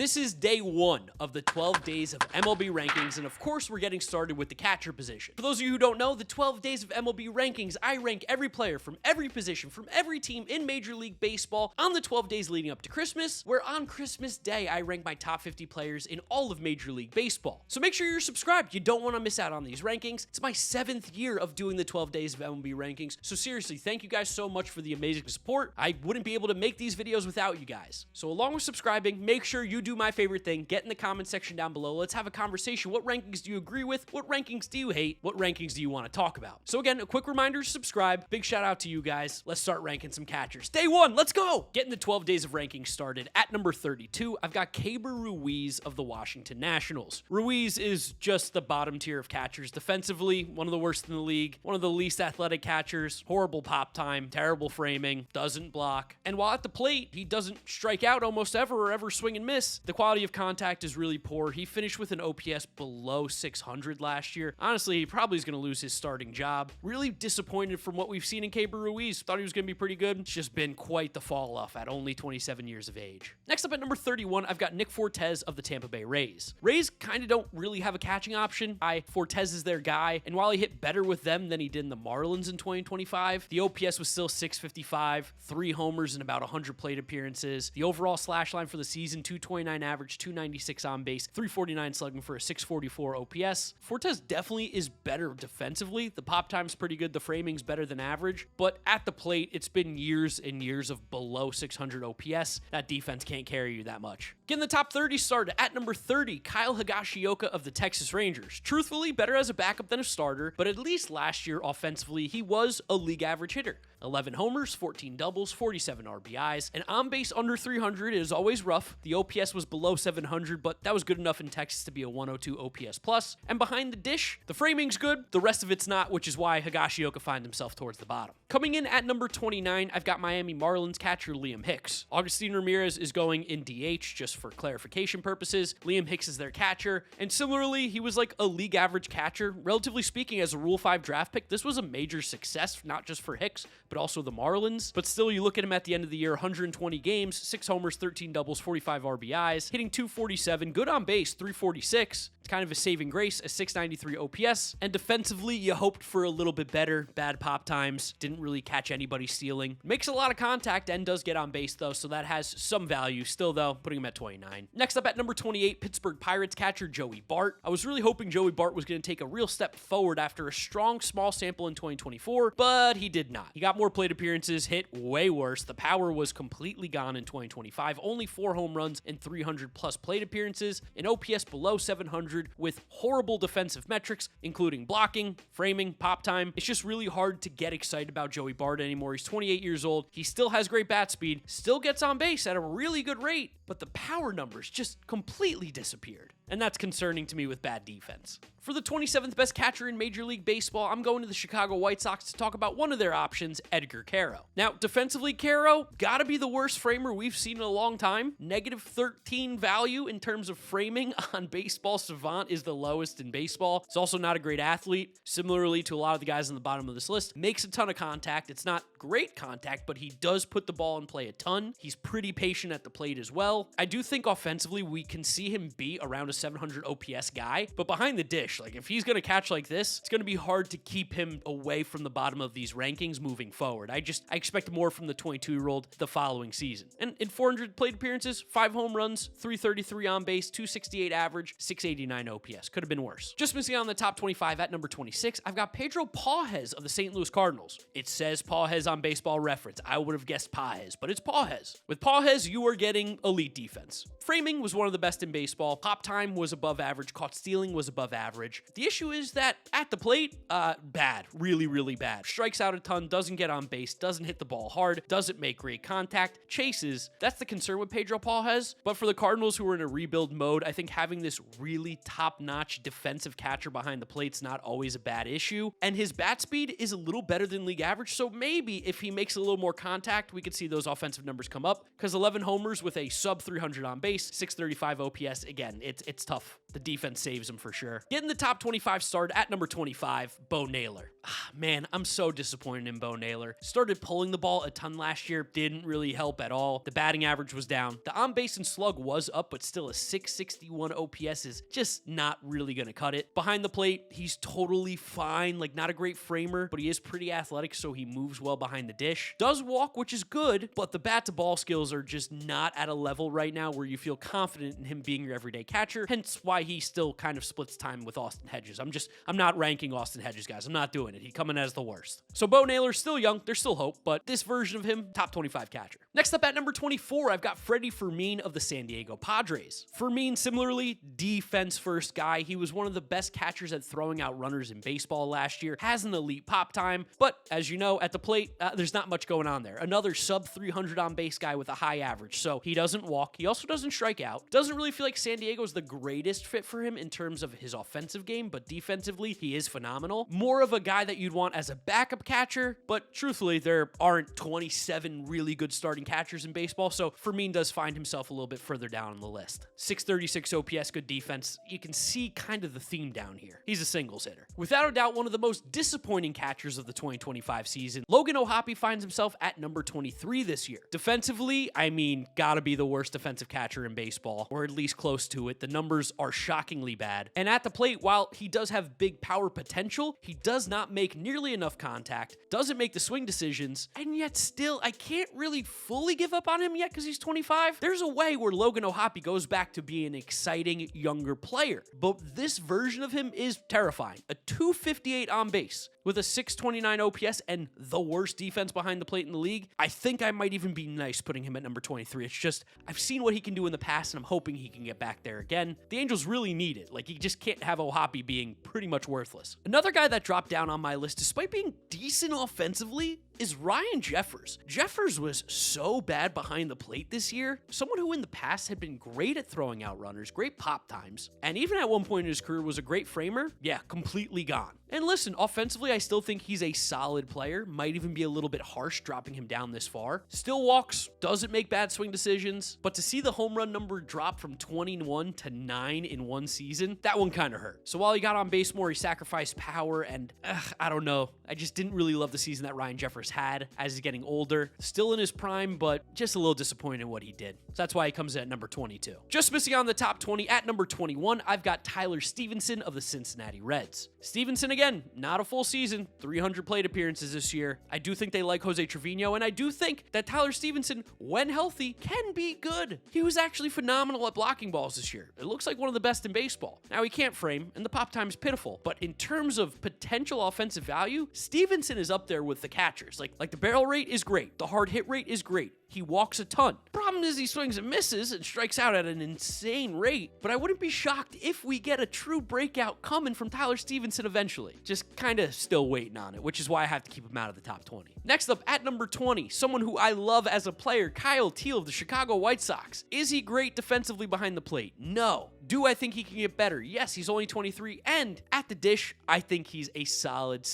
This is day 1 of the 12 days of MLB rankings, and of course we're getting started with the catcher position. For those of you who don't know, the 12 days of MLB rankings, I rank every player from every position, from every team in Major League Baseball on the 12 days leading up to Christmas, where on Christmas Day, I rank my top 50 players in all of Major League Baseball. So make sure you're subscribed. You don't want to miss out on these rankings. It's my 7th year of doing the 12 days of MLB rankings, so seriously, thank you guys so much for the amazing support. I wouldn't be able to make these videos without you guys. So along with subscribing, make sure you do my favorite thing. Get in the comment section down below. Let's have a conversation. What rankings do you agree with? What rankings do you hate? What rankings do you want to talk about? So again, a quick reminder to subscribe. Big shout out to you guys. Let's start ranking some catchers. Day 1, let's go! Getting the 12 days of rankings started. At number 32, I've got Keibert Ruiz of the Washington Nationals. Ruiz is just the bottom tier of catchers. Defensively, one of the worst in the league, one of the least athletic catchers, horrible pop time, terrible framing, doesn't block. And while at the plate, he doesn't strike out almost ever or ever swing and miss. The quality of contact is really poor. He finished with an OPS below 600 last year. Honestly, he probably is going to lose his starting job. Really disappointed from what we've seen in Keibert Ruiz. Thought he was going to be pretty good. It's just been quite the fall off at only 27 years of age. Next up at number 31, I've got Nick Fortes of the Tampa Bay Rays. Rays kind of don't really have a catching option. Fortes is their guy, and while he hit better with them than he did in the Marlins in 2025, the OPS was still 655, 3 homers and about 100 plate appearances. The overall slash line for the season, 229 average, 296 on base, 349 slugging for a 644 OPS. Fortes definitely is better defensively. The pop time's pretty good. The framing's better than average, but at the plate, it's been years and years of below 600 OPS. That defense can't carry you that much. Getting the top 30 started at number 30, Kyle Higashioka of the Texas Rangers. Truthfully, better as a backup than a starter, but at least last year offensively, he was a league average hitter. 11 homers, 14 doubles, 47 RBIs, and on base under 300 is always rough. The OPS was below 700, but that was good enough in Texas to be a 102 OPS plus. And behind the dish, the framing's good, the rest of it's not, which is why Higashioka finds himself towards the bottom. Coming in at number 29, I've got Miami Marlins catcher Liam Hicks. Augustin Ramirez is going in DH just for clarification purposes. Liam Hicks is their catcher, and similarly, he was like a league average catcher. Relatively speaking, as a Rule 5 draft pick, this was a major success, not just for Hicks, but also the Marlins. But still, you look at him at the end of the year, 120 games, 6 homers, 13 doubles, 45 RBIs, hitting 247, good on base, 346. It's kind of a saving grace, a 693 OPS. And defensively, you hoped for a little bit better. Bad pop times, didn't really catch anybody stealing. Makes a lot of contact and does get on base though, so that has some value. Still though, putting him at 29. Next up at number 28, Pittsburgh Pirates catcher Joey Bart. I was really hoping Joey Bart was going to take a real step forward after a strong small sample in 2024, but he did not. He got more plate appearances, hit way worse. The power was completely gone in 2025. Only 4 home runs and 300 plus plate appearances, an OPS below 700 with horrible defensive metrics, including blocking, framing, pop time. It's just really hard to get excited about Joey Bart anymore. He's 28 years old. He still has great bat speed, still gets on base at a really good rate, but the power numbers just completely disappeared. And that's concerning to me with bad defense. For the 27th best catcher in Major League Baseball, I'm going to the Chicago White Sox to talk about one of their options, Edgar Quero. Now, defensively, Quero gotta be the worst framer we've seen in a long time. Negative 13 value in terms of framing on Baseball Savant is the lowest in baseball. He's also not a great athlete. Similarly to a lot of the guys on the bottom of this list, makes a ton of contact. It's not great contact, but he does put the ball in play a ton. He's pretty patient at the plate as well. I do think offensively, we can see him be around a 700 OPS guy, but behind the dish, like if he's going to catch like this, it's going to be hard to keep him away from the bottom of these rankings moving forward. I expect more from the 22-year-old the following season. And in 400 plate appearances, 5 home runs, 333 on base, 268 average, 689 OPS. Could have been worse. Just missing out on the top 25 at number 26, I've got Pedro Pages of the St. Louis Cardinals. It says Pages on Baseball Reference. I would have guessed Pages, but it's Pages. With Pages, you are getting elite defense. Framing was one of the best in baseball. Pop time was above average. Caught stealing was above average. The issue is that at the plate, bad. Really, really bad. Strikes out a ton, doesn't get on base, doesn't hit the ball hard, doesn't make great contact, chases. That's the concern with Pedro Pages. But for the Cardinals who are in a rebuild mode, I think having this really top-notch defensive catcher behind the plate's not always a bad issue. And his bat speed is a little better than league average, so maybe if he makes a little more contact, we could see those offensive numbers come up. Because 11 homers with a sub 300 on base, 635 OPS, again, it's tough. The defense saves him for sure. Getting the top 25 start at number 25, Bo Naylor. Man, I'm so disappointed in Bo Naylor. Started pulling the ball a ton last year, didn't really help at all. The batting average was down. The on-base and slug was up, but still a 661 OPS is just not really going to cut it. Behind the plate, he's totally fine. Like, not a great framer, but he is pretty athletic, so he moves well behind the dish. Does walk, which is good, but the bat-to-ball skills are just not at a level right now where you feel confident in him being your everyday catcher, hence why he still kind of splits time with Austin Hedges. I'm not ranking Austin Hedges, guys. I'm not doing it. He's coming as the worst. So Bo Naylor's still young. There's still hope, but this version of him, top 25 catcher. Next up at number 24, I've got Freddie Fermin of the San Diego Padres. Fermin, similarly, defense-first guy. He was one of the best catchers at throwing out runners in baseball last year. Has an elite pop time, but as you know, at the plate, there's not much going on there. Another sub 300 on base guy with a high average, so he doesn't walk. He also doesn't strike out. Doesn't really feel like San Diego is the greatest fit for him in terms of his offensive game, but defensively, he is phenomenal. More of a guy that you'd want as a backup catcher, but truthfully, there aren't 27 really good starting catchers in baseball, so Fermin does find himself a little bit further down on the list. 636 OPS, good defense. You can see kind of the theme down here. He's a singles hitter. Without a doubt, one of the most disappointing catchers of the 2025 season, Logan O'Hoppe finds himself at number 23 this year. Defensively, I mean, gotta be the worst defensive catcher in baseball, or at least close to it. The numbers are shockingly bad. And at the plate, while he does have big power potential, he does not make nearly enough contact, doesn't make the swing decisions, and yet still, I can't really fully give up on him yet because he's 25. There's a way where Logan O'Hoppe goes back to being an exciting younger player, but this version of him is terrifying. A 258 on base with a 629 OPS and the worst defense behind the plate in the league. I think I might even be nice putting him at number 23. It's just, I've seen what he can do in the past, and I'm hoping he can get back there again. The Angels really need it. Like, you just can't have O'Hoppe being pretty much worthless. Another guy that dropped down on my list, despite being decent offensively, is Ryan Jeffers. Jeffers was so bad behind the plate this year. Someone who in the past had been great at throwing out runners, great pop times, and even at one point in his career was a great framer. Yeah, completely gone. And listen, offensively, I still think he's a solid player. Might even be a little bit harsh dropping him down this far. Still walks, doesn't make bad swing decisions, but to see the home run number drop from 21 to 9 in one season, that one kind of hurt. So while he got on base more, he sacrificed power, and I don't know. I just didn't really love the season that Ryan Jeffers had as he's getting older. Still in his prime, but just a little disappointed in what he did. So that's why he comes in at number 22. Just missing on the top 20 at number 21, I've got Tyler Stevenson of the Cincinnati Reds. Stevenson, again, not a full season, 300 plate appearances this year. I do think they like Jose Trevino, and I do think that Tyler Stevenson, when healthy, can be good. He was actually phenomenal at blocking balls this year. It looks like one of the best in baseball. Now, he can't frame, and the pop time's pitiful, but in terms of potential offensive value, Stevenson is up there with the catchers. Like the barrel rate is great. The hard hit rate is great. He walks a ton. Problem is he swings and misses and strikes out at an insane rate, but I wouldn't be shocked if we get a true breakout coming from Tyler Stevenson eventually. Just kind of still waiting on it, which is why I have to keep him out of the top 20. Next up at number 20, someone who I love as a player, Kyle Teel of the Chicago White Sox. Is he great defensively behind the plate? No. Do I think he can get better? Yes, he's only 23, and at the dish, I think he's a solid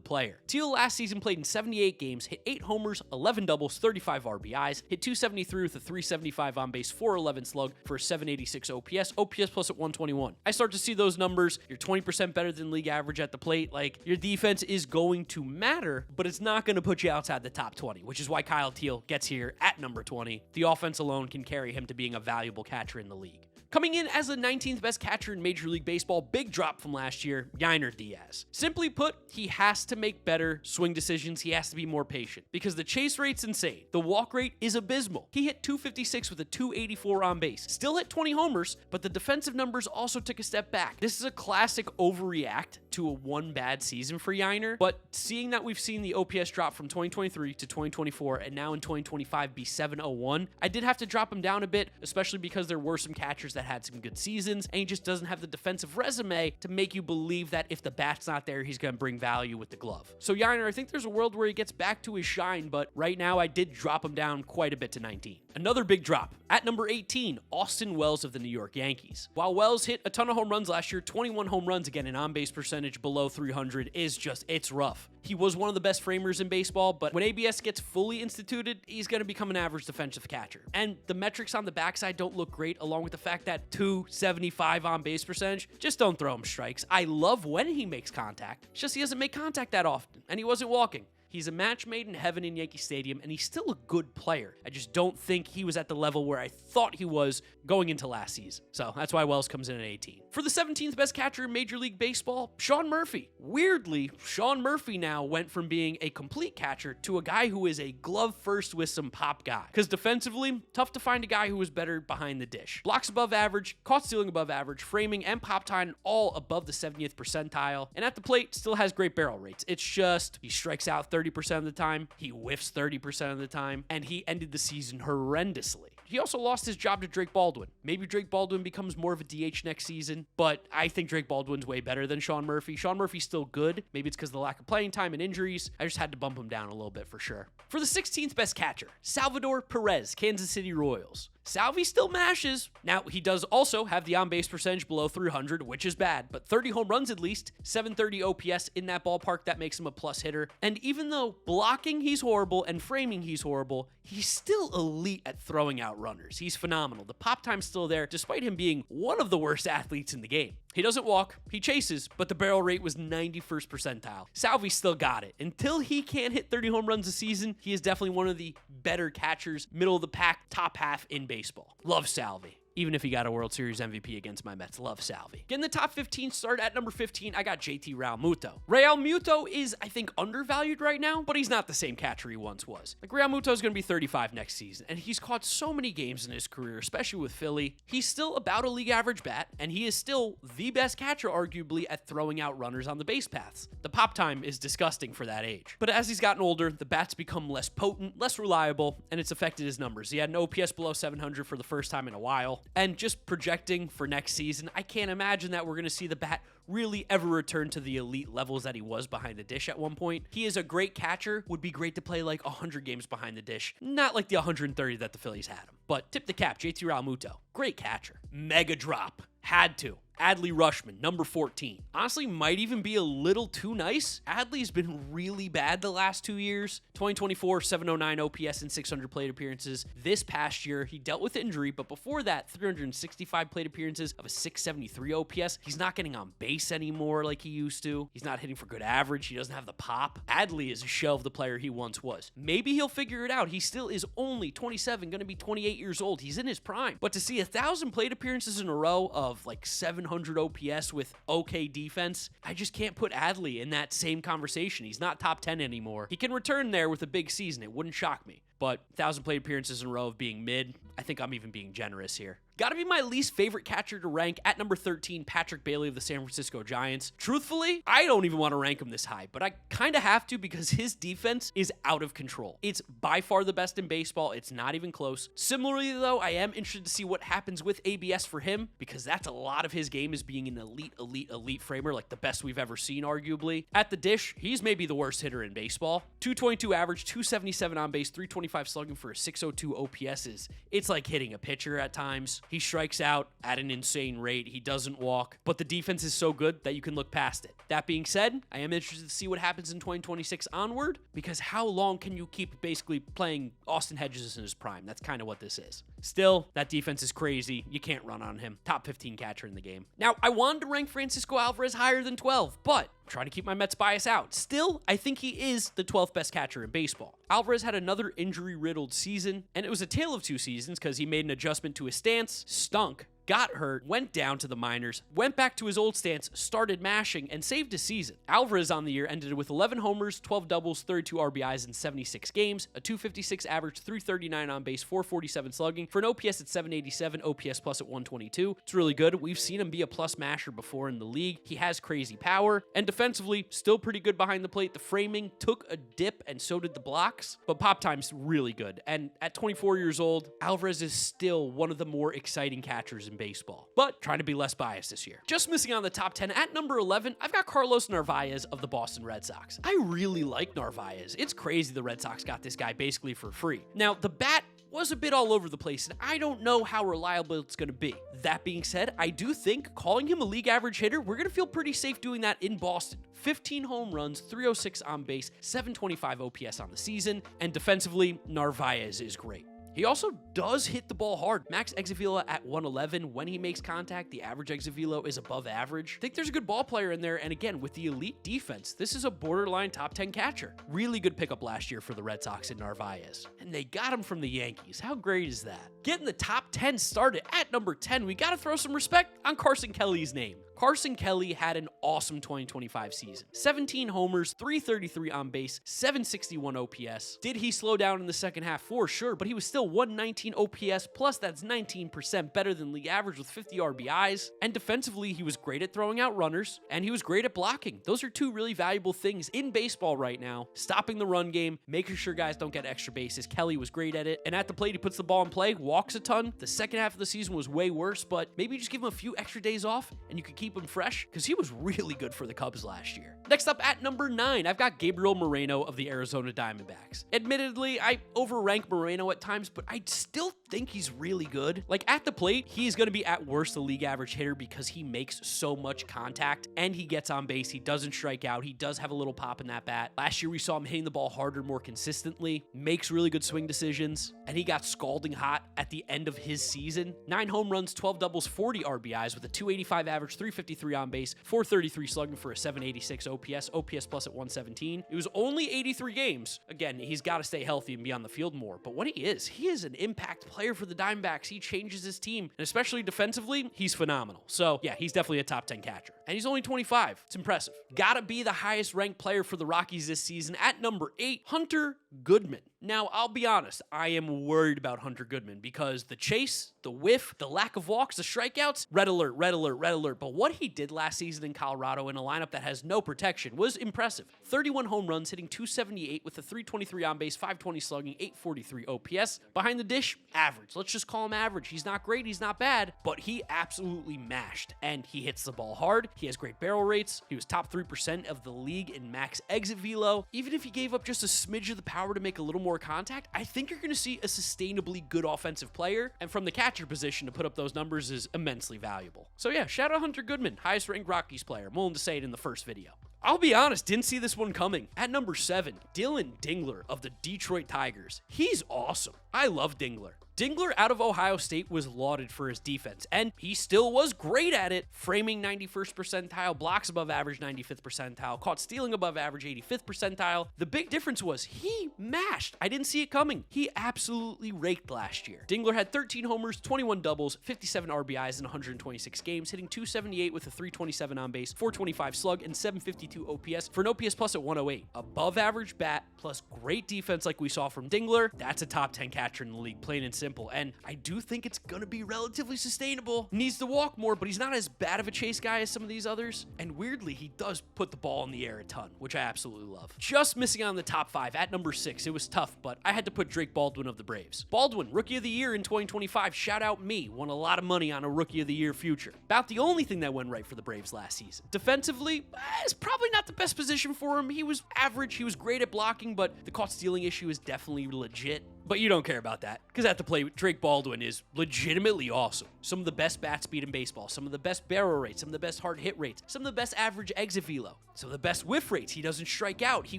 player. Teel last season played in 78 games, hit 8 homers, 11 doubles, 35 RBIs, hit 273 with a 375 on base, 411 slug for a 786 OPS plus at 121. I start to see those numbers. You're 20% better than league average at the plate. Like, your defense is going to matter, but it's not going to put you outside the top 20, which is why Kyle Teel gets here at number 20. The offense alone can carry him to being a valuable catcher in the league. Coming in as the 19th best catcher in Major League Baseball, big drop from last year, Yainer Diaz. Simply put, he has to make better swing decisions. He has to be more patient because the chase rate's insane. The walk rate is abysmal. He hit 256 with a 284 on base. Still hit 20 homers, but the defensive numbers also took a step back. This is a classic overreact to a one bad season for Yainer, but seeing that we've seen the OPS drop from 2023 to 2024 and now in 2025 be 701, I did have to drop him down a bit, especially because there were some catchers that had some good seasons, and he just doesn't have the defensive resume to make you believe that if the bat's not there, he's going to bring value with the glove. So Yainer, I think there's a world where he gets back to his shine, but right now I did drop him down quite a bit to 19. Another big drop. At number 18, Austin Wells of the New York Yankees. While Wells hit a ton of home runs last year, 21 home runs, again, an on-base percentage below 300 is just, it's rough. He was one of the best framers in baseball, but when ABS gets fully instituted, he's going to become an average defensive catcher. And the metrics on the backside don't look great, along with the fact that 275 on base percentage, just don't throw him strikes. I love when he makes contact. It's just he doesn't make contact that often, and he wasn't walking. He's a match made in heaven in Yankee Stadium, and he's still a good player. I just don't think he was at the level where I thought he was going into last season. So that's why Wells comes in at 18. For the 17th best catcher in Major League Baseball, Sean Murphy. Weirdly, Sean Murphy now went from being a complete catcher to a guy who is a glove first with some pop guy. Because defensively, tough to find a guy who was better behind the dish. Blocks above average, caught stealing above average, framing and pop time all above the 70th percentile. And at the plate, still has great barrel rates. It's just, he strikes out 30% of the time, he whiffs 30% of the time, and he ended the season horrendously. He also lost his job to Drake Baldwin. Maybe Drake Baldwin becomes more of a DH next season, but I think Drake Baldwin's way better than Sean Murphy. Sean Murphy's still good. Maybe it's because of the lack of playing time and injuries. I just had to bump him down a little bit for sure. For the 16th best catcher, Salvador Perez, Kansas City Royals. Salvi still mashes. Now, he does also have the on-base percentage below 300, which is bad, but 30 home runs at least, 730 OPS in that ballpark, that makes him a plus hitter. And even though blocking he's horrible and framing he's horrible, he's still elite at throwing out runners. He's phenomenal. The pop time's still there, despite him being one of the worst athletes in the game. He doesn't walk, he chases, but the barrel rate was 91st percentile. Salvi still got it. Until he can't hit 30 home runs a season, he is definitely one of the better catchers, middle of the pack, top half in baseball. Love Salvi. Even if he got a World Series MVP against my Mets. Love Salvi. Getting the top 15 start at number 15, I got JT Realmuto. Realmuto is, I think, undervalued right now, but he's not the same catcher he once was. Like, Realmuto is going to be 35 next season, and he's caught so many games in his career, especially with Philly. He's still about a league average bat, and he is still the best catcher, arguably, at throwing out runners on the base paths. The pop time is disgusting for that age. But as he's gotten older, the bat's become less potent, less reliable, and it's affected his numbers. He had an OPS below 700 for the first time in a while. And just projecting for next season, I can't imagine that we're going to see the bat really ever return to the elite levels that he was behind the dish at one point. He is a great catcher, would be great to play like 100 games behind the dish, not like the 130 that the Phillies had him. But tip the cap, JT Realmuto, great catcher. Mega drop, had to. Adley Rutschman, number 14. Honestly, might even be a little too nice. Adley's been really bad the last 2 years. 2024, 709 OPS and 600 plate appearances. This past year, he dealt with injury, but before that, 365 plate appearances of a 673 OPS. He's not getting on base anymore like he used to. He's not hitting for good average. He doesn't have the pop. Adley is a shell of the player he once was. Maybe he'll figure it out. He still is only 27, going to be 28 years old. He's in his prime. But to see 1,000 plate appearances in a row of like 700 OPS with okay defense, I just can't put Adley in that same conversation. He's not top 10 anymore. He can return there with a big season. It wouldn't shock me. But 1,000 plate appearances in a row of being mid, I think I'm even being generous here. Gotta be my least favorite catcher to rank at number 13, Patrick Bailey of the San Francisco Giants. Truthfully, I don't even want to rank him this high, but I kind of have to because his defense is out of control. It's by far the best in baseball. It's not even close. Similarly, though, I am interested to see what happens with ABS for him because that's a lot of his game is being an elite framer, like the best we've ever seen, arguably. At the dish, he's maybe the worst hitter in baseball. 222 average, 277 on base, 325 slugging for a 602 OPS it's like hitting a pitcher at times. He strikes out at an insane rate. He doesn't walk, but the defense is so good that you can look past it. That being said, I am interested to see what happens in 2026 onward because how long can you keep basically playing Austin Hedges in his prime? That's kind of what this is. Still, that defense is crazy. You can't run on him. Top 15 catcher in the game. Now, I wanted to rank Francisco Alvarez higher than 12, but I'm trying to keep my Mets bias out. Still, I think he is the 12th best catcher in baseball. Alvarez had another injury-riddled season, and it was a tale of two seasons because he made an adjustment to his stance, stunk, got hurt, went down to the minors, went back to his old stance, started mashing, and saved his season. Alvarez on the year ended with 11 homers, 12 doubles, 32 RBIs in 76 games, a 256 average, 339 on base, 447 slugging, for an OPS at 787, OPS plus at 122. It's really good. We've seen him be a plus masher before in the league. He has crazy power, and defensively, still pretty good behind the plate. The framing took a dip, and so did the blocks, but pop time's really good. And at 24 years old, Alvarez is still one of the more exciting catchers in baseball, but trying to be less biased this year. Just missing on the top 10 at number 11, I've got Carlos Narvaez of the Boston Red Sox. I really like Narvaez. It's crazy the Red Sox got this guy basically for free. Now, the bat was a bit all over the place, and I don't know how reliable it's going to be. That being said, I do think calling him a league average hitter, we're going to feel pretty safe doing that in Boston. 15 home runs, 306 on base, 725 OPS on the season, and defensively, Narvaez is great. He also does hit the ball hard. Max exit velo at 111. When he makes contact, the average exit velo is above average. I think there's a good ball player in there, and again, with the elite defense, this is a borderline top 10 catcher. Really good pickup last year for the Red Sox in Narvaez. And they got him from the Yankees. How great is that? Getting the top 10 started at number 10, we gotta throw some respect on Carson Kelly's name. Carson Kelly had an awesome 2025 season. 17 homers, 333 on base, 761 OPS. Did he slow down in the second half? For sure, but he was still 119 OPS, plus that's 19% better than league average with 50 RBIs. And defensively, he was great at throwing out runners, and he was great at blocking. Those are two really valuable things in baseball right now. Stopping the run game, making sure guys don't get extra bases. Kelly was great at it. And at the plate, he puts the ball in play, walks a ton. The second half of the season was way worse, but maybe just give him a few extra days off, and you could keep him fresh, because he was really good for the Cubs last year. Next up at number 9, I've got Gabriel Moreno of the Arizona Diamondbacks. Admittedly, I overrank Moreno at times, but I still think he's really good. Like, at the plate, he's going to be at worst a league average hitter because he makes so much contact and he gets on base. He doesn't strike out. He does have a little pop in that bat. Last year, we saw him hitting the ball harder, more consistently, makes really good swing decisions, and he got scalding hot at the end of his season. 9 home runs, 12 doubles, 40 RBIs with a 285 average, 353 on base, 433 slugging for a 786 OPS plus at 117. It was only 83 games. Again, he's got to stay healthy and be on the field more, but when he is an impact player for the Diamondbacks. He changes his team, and especially defensively, he's phenomenal. So yeah, he's definitely a top 10 catcher. And he's only 25. It's impressive. Gotta be the highest ranked player for the Rockies this season at number 8, Hunter Goodman. Now, I'll be honest, I am worried about Hunter Goodman because the chase, the whiff, the lack of walks, the strikeouts, red alert, red alert, red alert. But what he did last season in Colorado in a lineup that has no protection was impressive. 31 home runs, hitting 278 with a 323 on base, 520 slugging, 843 OPS. Behind the dish, average. Let's just call him average. He's not great, he's not bad, but he absolutely mashed, and he hits the ball hard. He has great barrel rates. He was top 3% of the league in max exit velo. Even if he gave up just a smidge of the power to make a little more contact, I think you're going to see a sustainably good offensive player, and from the catcher position to put up those numbers is immensely valuable. So yeah, shout out Hunter Goodman, highest ranked Rockies player. I'm willing to say it in the first video. I'll be honest, didn't see this one coming. At number 7, Dylan Dingler of the Detroit Tigers. He's awesome. I love Dingler. Dingler out of Ohio State was lauded for his defense, and he still was great at it. Framing 91st percentile, blocks above average 95th percentile, caught stealing above average 85th percentile. The big difference was he mashed. I didn't see it coming. He absolutely raked last year. Dingler had 13 homers, 21 doubles, 57 RBIs in 126 games, hitting 278 with a 327 on base, 425 slug, and 752 OPS for an OPS plus at 108. Above average bat plus great defense like we saw from Dingler. That's a top 10 catcher in the league, plain and simple. And I do think it's going to be relatively sustainable. Needs to walk more, but he's not as bad of a chase guy as some of these others. And weirdly, he does put the ball in the air a ton, which I absolutely love. Just missing on the top 5 at number 6. It was tough, but I had to put Drake Baldwin of the Braves. Baldwin, Rookie of the Year in 2025. Shout out me. Won a lot of money on a Rookie of the Year future. About the only thing that went right for the Braves last season. Defensively, it's probably not the best position for him. He was average. He was great at blocking, but the caught stealing issue is definitely legit. But you don't care about that, because at the plate, Drake Baldwin is legitimately awesome. Some of the best bat speed in baseball, some of the best barrel rates, some of the best hard hit rates, some of the best average exit velo, some of the best whiff rates. He doesn't strike out. He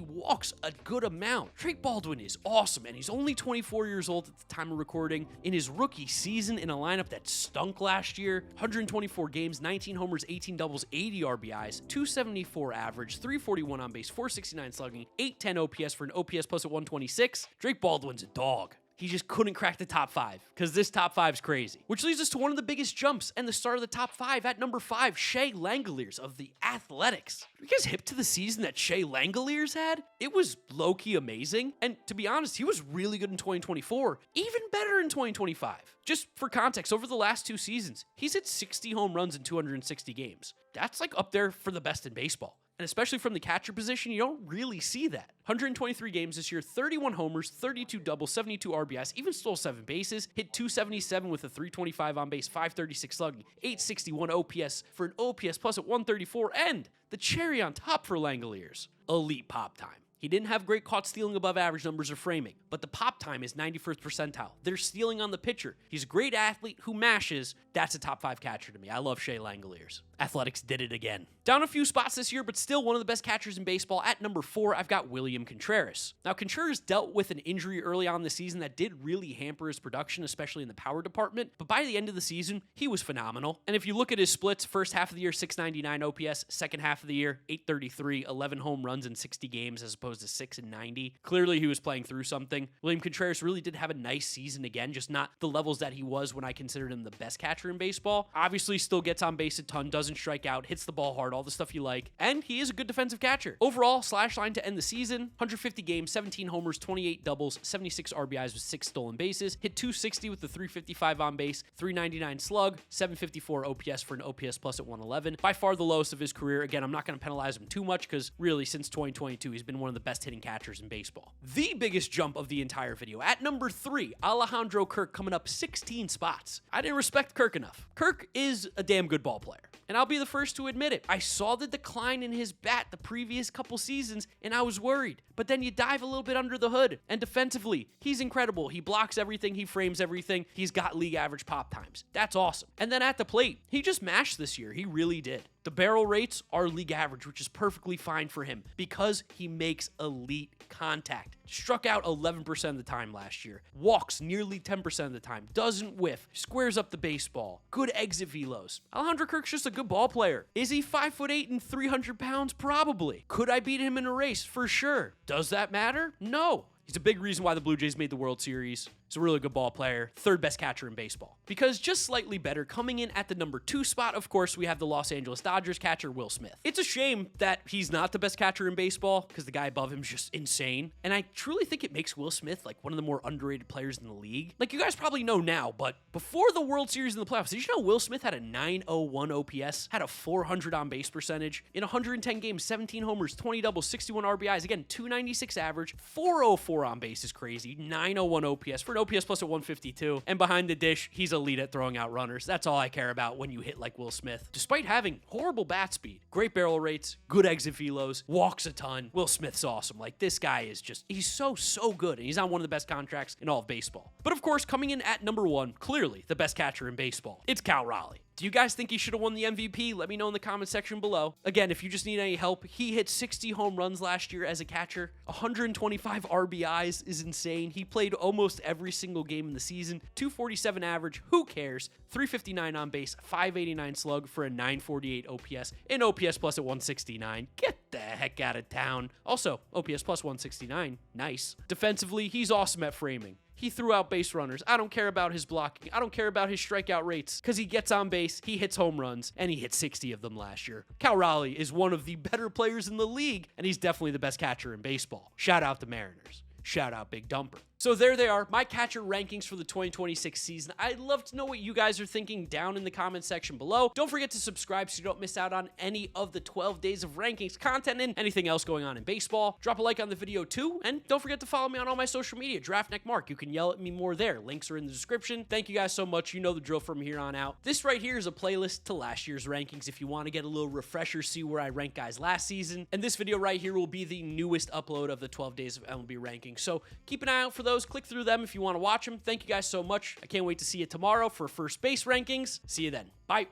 walks a good amount. Drake Baldwin is awesome, and he's only 24 years old at the time of recording. In his rookie season, in a lineup that stunk last year, 124 games, 19 homers, 18 doubles, 80 RBIs, 274 average, 341 on base, 469 slugging, 810 OPS for an OPS plus at 126. Drake Baldwin's a dog. He just couldn't crack the top 5 because this top 5 is crazy. Which leads us to one of the biggest jumps and the start of the top 5 at number 5, Shea Langoliers of the Athletics. Are you guys hip to the season that Shea Langoliers had? It was low-key amazing. And to be honest, he was really good in 2024, even better in 2025. Just for context, over the last 2 seasons, he's hit 60 home runs in 260 games. That's like up there for the best in baseball. And especially from the catcher position, you don't really see that. 123 games this year, 31 homers, 32 doubles, 72 RBIs, even stole 7 bases, hit 277 with a 325 on base, 536 slugging, 861 OPS for an OPS plus at 134, and the cherry on top for Langoliers, elite pop time. He didn't have great caught stealing above average numbers or framing, but the pop time is 91st percentile. They're stealing on the pitcher. He's a great athlete who mashes. That's a top 5 catcher to me. I love Shea Langoliers. Athletics did it again. Down a few spots this year, but still one of the best catchers in baseball. At number 4, I've got William Contreras. Now, Contreras dealt with an injury early on in the season that did really hamper his production, especially in the power department, but by the end of the season, he was phenomenal. And if you look at his splits, first half of the year, 699 OPS, second half of the year, 833, 11 home runs in 60 games as opposed to 6 in 90. Clearly, he was playing through something. William Contreras really did have a nice season again, just not the levels that he was when I considered him the best catcher in baseball. Obviously, still gets on base a ton, doesn't strike out, hits the ball hard, all the stuff you like, and he is a good defensive catcher. Overall, slash line to end the season, 150 games, 17 homers, 28 doubles, 76 RBIs with 6 stolen bases, hit 260 with the 355 on base, 399 slug, 754 OPS for an OPS plus at 111. By far the lowest of his career. Again, I'm not going to penalize him too much because really since 2022, he's been one of the best hitting catchers in baseball. The biggest jump of the entire video, at number 3, Alejandro Kirk coming up 16 spots. I didn't respect Kirk enough. Kirk is a damn good ball player, and I'll be the first to admit it. I saw the decline in his bat the previous couple seasons, and I was worried. But then you dive a little bit under the hood, and defensively, he's incredible. He blocks everything, he frames everything, he's got league average pop times. That's awesome. And then at the plate, he just mashed this year. He really did. The barrel rates are league average, which is perfectly fine for him because he makes elite contact. Struck out 11% of the time last year. Walks nearly 10% of the time. Doesn't whiff. Squares up the baseball. Good exit velos. Alejandro Kirk's just a good ball player. Is he 5'8" and 300 pounds? Probably. Could I beat him in a race? For sure. Does that matter? No. He's a big reason why the Blue Jays made the World Series. He's a really good ball player, third best catcher in baseball. Because just slightly better, coming in at the number 2 spot, of course, we have the Los Angeles Dodgers catcher, Will Smith. It's a shame that he's not the best catcher in baseball because the guy above him is just insane. And I truly think it makes Will Smith like one of the more underrated players in the league. Like you guys probably know now, but before the World Series and the playoffs, did you know Will Smith had a 901 OPS, had a 400 on base percentage, in 110 games, 17 homers, 20 doubles, 61 RBIs, again, 296 average, 404 on base is crazy, 901 OPS for an OPS plus at 152, and behind the dish, he's elite at throwing out runners. That's all I care about when you hit like Will Smith. Despite having horrible bat speed, great barrel rates, good exit velos, walks a ton, Will Smith's awesome. Like this guy is just, he's so good, and he's on one of the best contracts in all of baseball. But of course, coming in at number 1, clearly the best catcher in baseball, it's Cal Raleigh. Do you guys think he should have won the MVP? Let me know in the comment section below. Again, if you just need any help, he hit 60 home runs last year as a catcher. 125 RBIs is insane. He played almost every single game in the season. 247 average, who cares? 359 on base, 589 slug for a 948 OPS, and OPS plus at 169. Get the heck out of town. Also, OPS plus 169, nice. Defensively, he's awesome at framing. He threw out base runners. I don't care about his blocking. I don't care about his strikeout rates because he gets on base, he hits home runs, and he hit 60 of them last year. Cal Raleigh is one of the better players in the league, and he's definitely the best catcher in baseball. Shout out the Mariners. Shout out Big Dumper. So there they are, my catcher rankings for the 2026 season. I'd love to know what you guys are thinking down in the comment section below. Don't forget to subscribe so you don't miss out on any of the 12 days of rankings content and anything else going on in baseball. Drop a like on the video too, and don't forget to follow me on all my social media, GiraffeNeckMarc. You can yell at me more there. Links are in the description. Thank you guys so much. You know the drill from here on out. This right here is a playlist to last year's rankings if you want to get a little refresher, see where I ranked guys last season. And this video right here will be the newest upload of the 12 days of MLB rankings. So keep an eye out for those. Click through them if you want to watch them. Thank you guys so much. I can't wait to see you tomorrow for first base rankings. See you then. Bye.